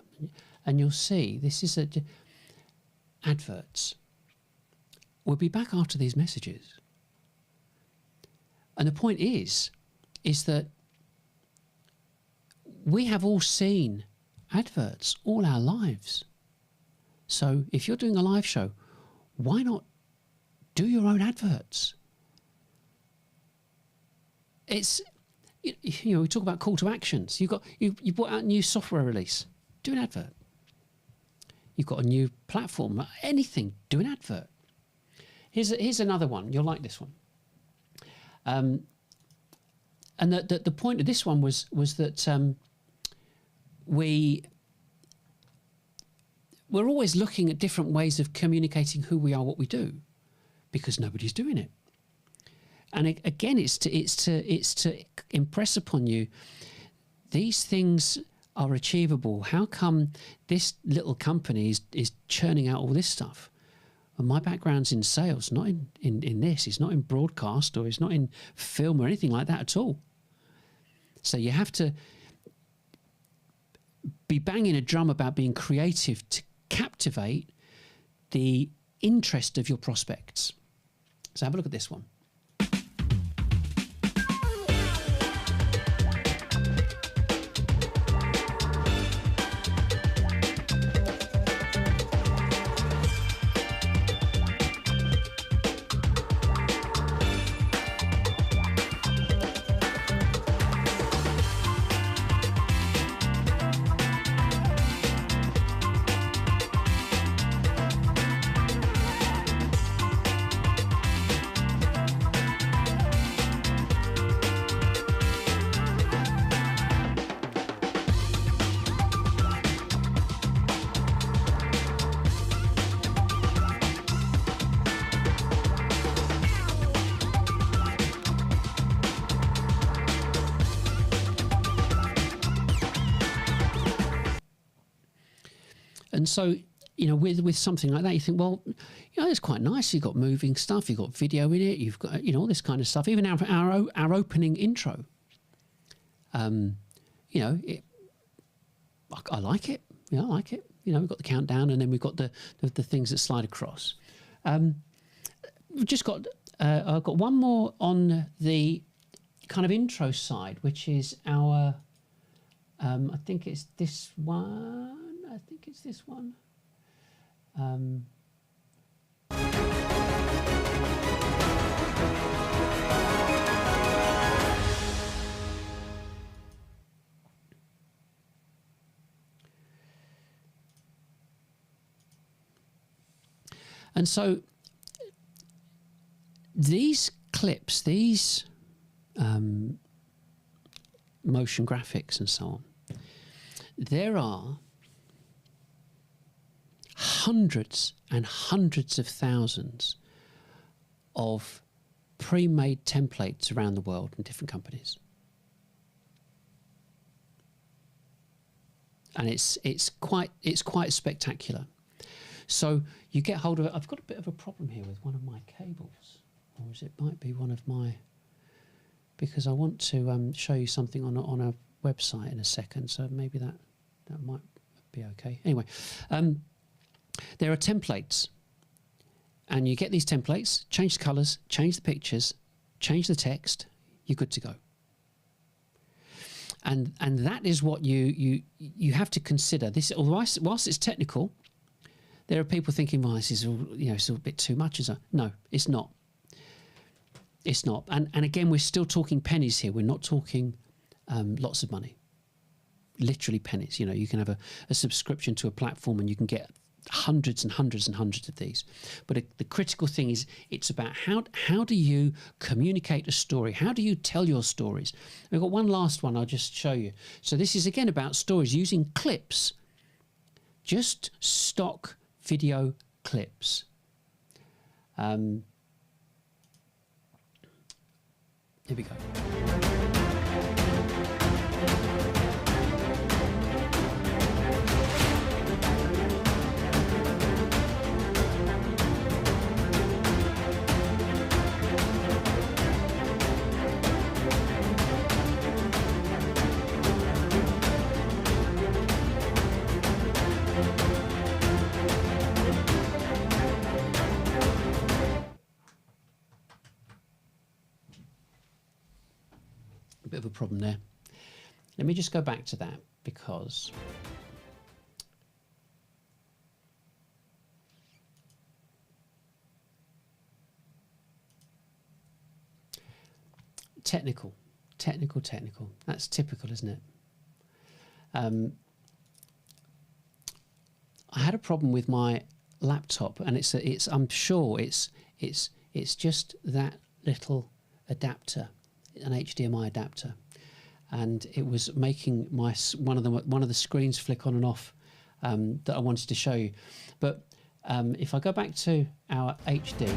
and you'll see this is adverts. We'll be back after these messages. And the point is that we have all seen adverts all our lives. So if you're doing a live show, why not do your own adverts? It's, we talk about call to actions. You brought out a new software release. Do an advert. You've got a new platform. Anything. Do an advert. Here's another one. You'll like this one. And the point of this one was that we're always looking at different ways of communicating who we are, what we do, because nobody's doing it. And again, it's to impress upon you these things are achievable. How come this little company is churning out all this stuff? And my background's in sales, not in this. It's not in broadcast, or it's not in film or anything like that at all. So you have to be banging a drum about being creative to captivate the interest of your prospects. So have a look at this one. And so, you know, with something like that, you think, well, you know, it's quite nice. You've got moving stuff, you've got video in it, you've got, you know, all this kind of stuff. Even our opening intro, you know, I like it. You know, I like it. You know, we've got the countdown, and then we've got the things that slide across. We've just got I've got one more on the kind of intro side, which is our I think it's this one. I think it's this one. And so these clips, these motion graphics and so on, there are hundreds and hundreds of thousands of pre-made templates around the world in different companies. And it's quite spectacular. So you get hold of it. I've got a bit of a problem here with one of my cables, or it might be one of my, because I want to show you something on a website in a second. So maybe that might be okay. Anyway, there are templates, and you get these templates. Change the colours, change the pictures, change the text. You're good to go. And that is what you have to consider. This, whilst it's technical, there are people thinking, well, this is all, you know, it's a bit too much. No, it's not. It's not. And again, we're still talking pennies here. We're not talking lots of money. Literally pennies. You know, you can have a subscription to a platform and you can get hundreds and hundreds and hundreds of these. But the critical thing is, it's about how do you communicate a story? How do you tell your stories? We've got one last one I'll just show you. So this is again about stories using clips, just stock video clips. Here we go. Bit of a problem there. Let me just go back to that, because technical. That's typical, isn't it? I had a problem with my laptop, and I'm sure it's just that little adapter, an HDMI adapter, and it was making one of the screens flick on and off that I wanted to show you. But if I go back to our HD,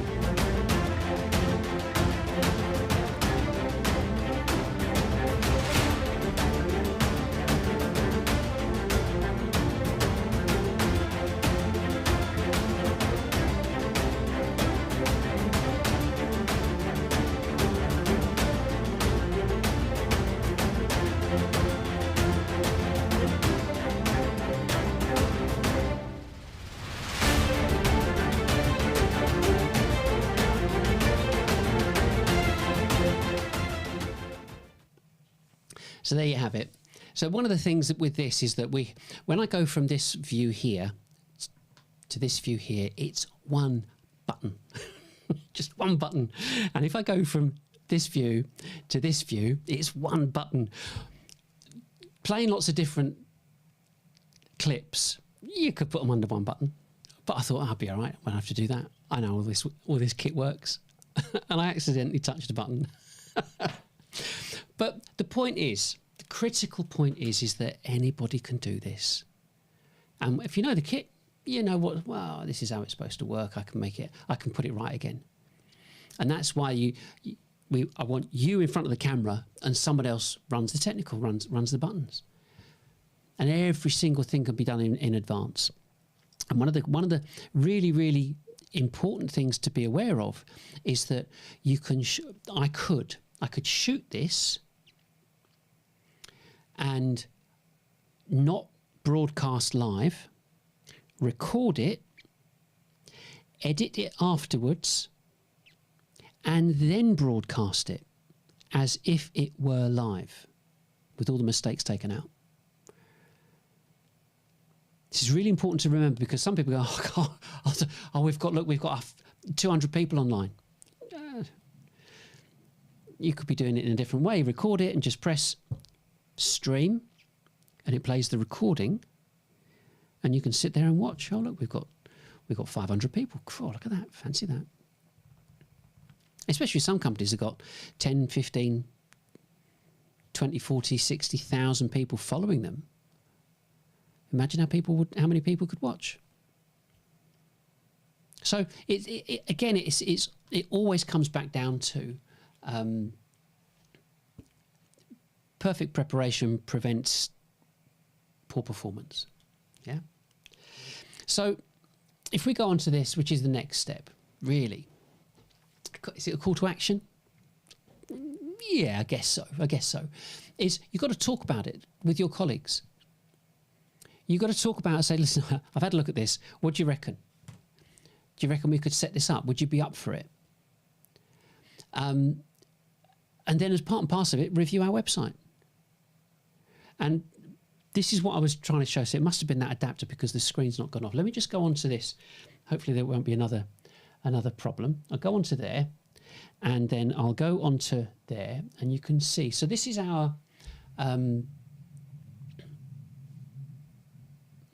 So there you have it. So one of the things that with this is that when I go from this view here to this view here, it's one button, just one button. And if I go from this view to this view, it's one button. Playing lots of different clips, you could put them under one button, but I thought I'll be all right. I won't have to do that. I know all this kit works, and I accidentally touched a button. But the point is, the critical point is that anybody can do this. And if you know the kit, you know what, well, this is how it's supposed to work. I can put it right again. And that's why I want you in front of the camera and somebody else runs the technical, runs the buttons. And every single thing can be done in advance. And one of the really, really important things to be aware of is that you can, I could shoot this and not broadcast live, record it, edit it afterwards, and then broadcast it as if it were live with all the mistakes taken out. This is really important to remember because some people go, oh, God, we've got 200 people online. You could be doing it in a different way. Record it and just press stream and it plays the recording and you can sit there and watch. Oh, look, we've got 500 people. Oh, look at that. Fancy that. Especially some companies have got 10, 15, 20, 40, 60,000 people following them. Imagine how many people could watch. So it always comes back down to perfect preparation prevents poor performance. Yeah. So if we go on to this, which is the next step, really, is it a call to action? Yeah, I guess so. Is you've got to talk about it with your colleagues. You've got to talk about it and say, listen, I've had a look at this. What do you reckon? Do you reckon we could set this up? Would you be up for it? And then as part and parcel of it, review our website. And this is what I was trying to show. So it must have been that adapter because the screen's not gone off. Let me just go on to this. Hopefully there won't be another problem. I'll go on to there and then I'll go on to there and you can see. So this is our...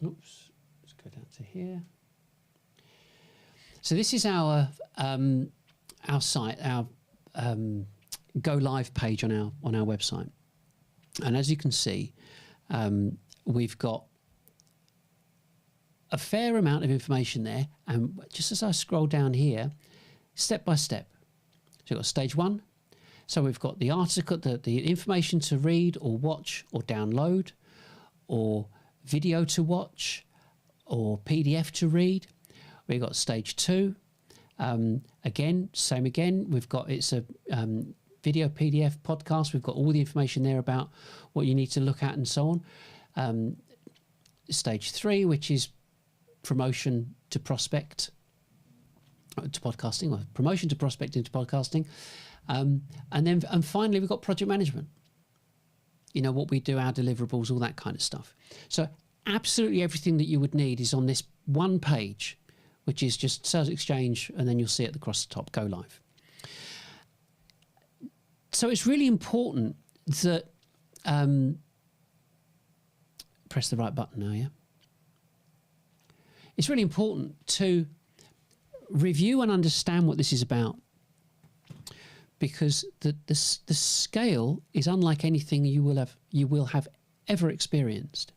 oops, let's go down to here. So this is our site, our go live page on our website, and as you can see, we've got a fair amount of information there. And just as I scroll down here, step by step, so we've got stage 1. So we've got the article, the information to read or watch or download, or video to watch or PDF to read. We've got stage 2. Again, we've got, it's a video, PDF, podcast. We've got all the information there about what you need to look at and so on. Stage 3, which is promotion to prospect to podcasting, or promotion to prospecting to podcasting. And finally, we've got project management. You know, what we do, our deliverables, all that kind of stuff. So absolutely everything that you would need is on this one page, which is just SalesXchange, and then you'll see it across the top, go live. So it's really important that, press the right button now, yeah? It's really important to review and understand what this is about, because the scale is unlike anything you will have ever experienced.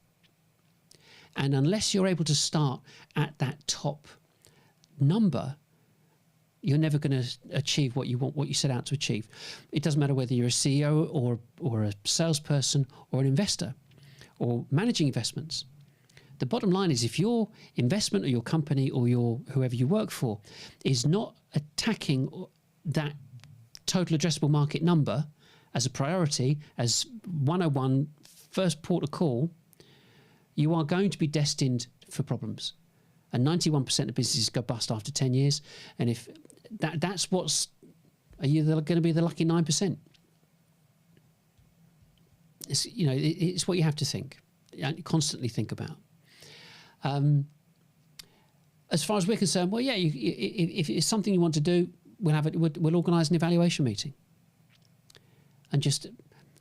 And unless you're able to start at that top number, you're never going to achieve what you want, what you set out to achieve. It doesn't matter whether you're a CEO or a salesperson or an investor or managing investments. The bottom line is, if your investment or your company or whoever you work for is not attacking that total addressable market number as a priority, as 101 first port of call, you are going to be destined for problems. And 91% of businesses go bust after 10 years. And if that's what's, are you going to be the lucky 9%? It's, you know, it's what you have to think, constantly think about. As far as we're concerned, well, yeah, if it's something you want to do, we'll organise an evaluation meeting and just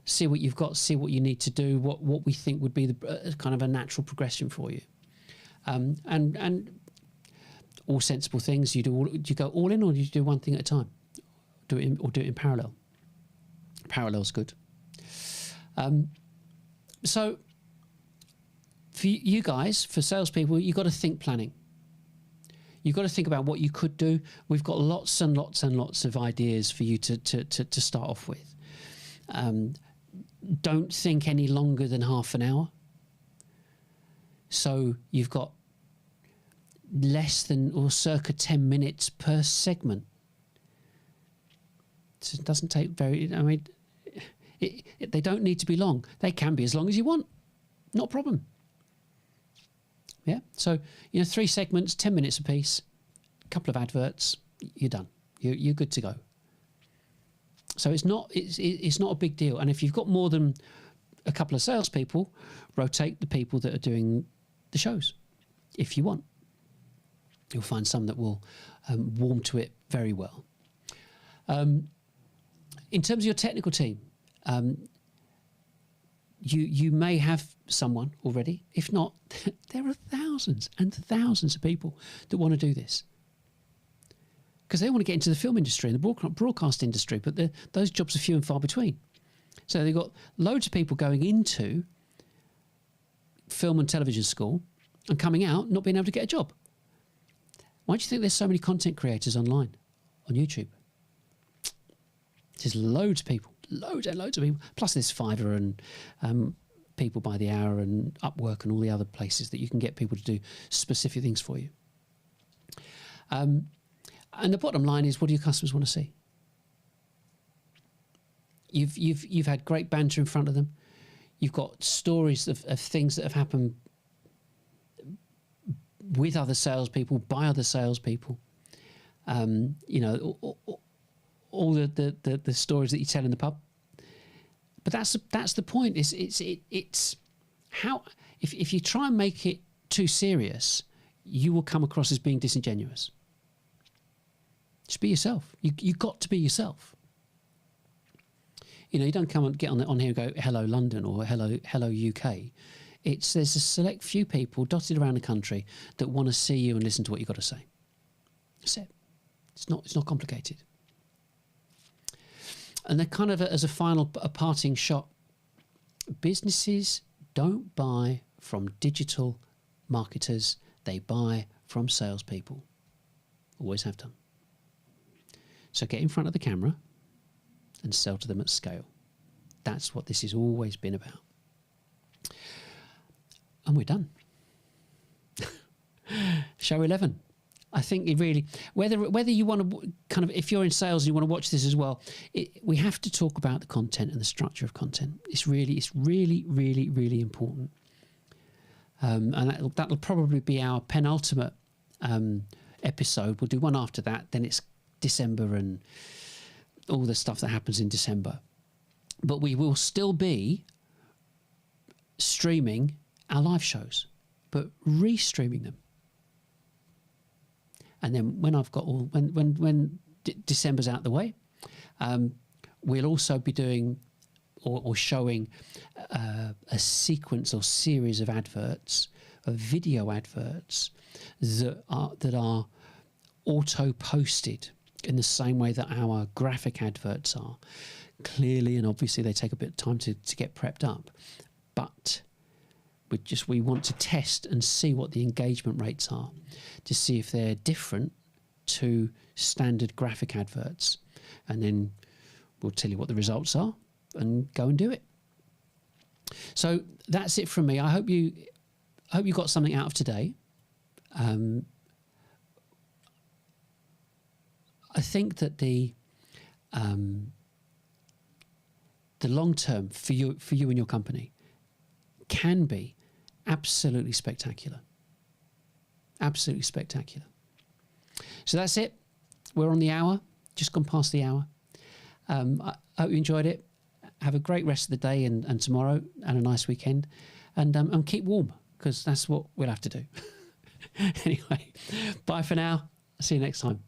see what you've got, see what you need to do, what we think would be the kind of a natural progression for you, and all sensible things. Do you go all in, or do you do one thing at a time? Do it in parallel. Parallel's good. So for you guys, for salespeople, you've got to think planning. You've got to think about what you could do. We've got lots and lots and lots of ideas for you to start off with. Don't think any longer than half an hour. So you've got less than or circa 10 minutes per segment. So it doesn't take very, I mean, they don't need to be long. They can be as long as you want. Not a problem. Yeah. So, 3 segments, 10 minutes a piece, a couple of adverts, you're done. You're good to go. So it's not a big deal. And if you've got more than a couple of salespeople, rotate the people that are doing the shows, if you want. You'll find some that will warm to it very well. In terms of your technical team, you may have someone already. If not, there are thousands and thousands of people that want to do this because they want to get into the film industry and the broadcast industry, but those jobs are few and far between. So they've got loads of people going into film and television school and coming out not being able to get a job. Why do you think there's so many content creators online on YouTube? There's loads of people, loads and loads of people. Plus there's Fiverr and People by the Hour and Upwork and all the other places that you can get people to do specific things for you. And the bottom line is, what do your customers want to see? You've had great banter in front of them. You've got stories of things that have happened with other salespeople, by other salespeople. All the stories that you tell in the pub. But that's the point. It's how if you try and make it too serious, you will come across as being disingenuous. Just be yourself. You got to be yourself. You don't come and get on here and go hello London or hello UK. There's a select few people dotted around the country that want to see you and listen to what you've got to say. That's it. It's not complicated. And then kind of as a parting shot, businesses don't buy from digital marketers. They buy from salespeople. Always have done. So get in front of the camera and sell to them at scale. That's what this has always been about. And we're done. Show 11. I think it really, whether you want to kind of, if you're in sales and you want to watch this as well, we have to talk about the content and the structure of content. It's really, really important. And that'll probably be our penultimate episode. We'll do one after that. Then it's December and all the stuff that happens in December. But we will still be streaming our live shows, but restreaming them. And then when I've got when December's out the way, we'll also be doing or showing a sequence or series of adverts, of video adverts that are auto posted in the same way that our graphic adverts are. Clearly and obviously they take a bit of time to get prepped up, but we want to test and see what the engagement rates are to see if they're different to standard graphic adverts. And then we'll tell you what the results are and go and do it. So that's it from me. I hope you got something out of today. I think that the long term for you and your company can be absolutely spectacular. Absolutely spectacular. So that's it. We're on the hour, just gone past the hour. I hope you enjoyed it. have a great rest of the day and tomorrow, and a nice weekend, and keep warm, because that's what we'll have to do. Anyway, bye for now. See you next time.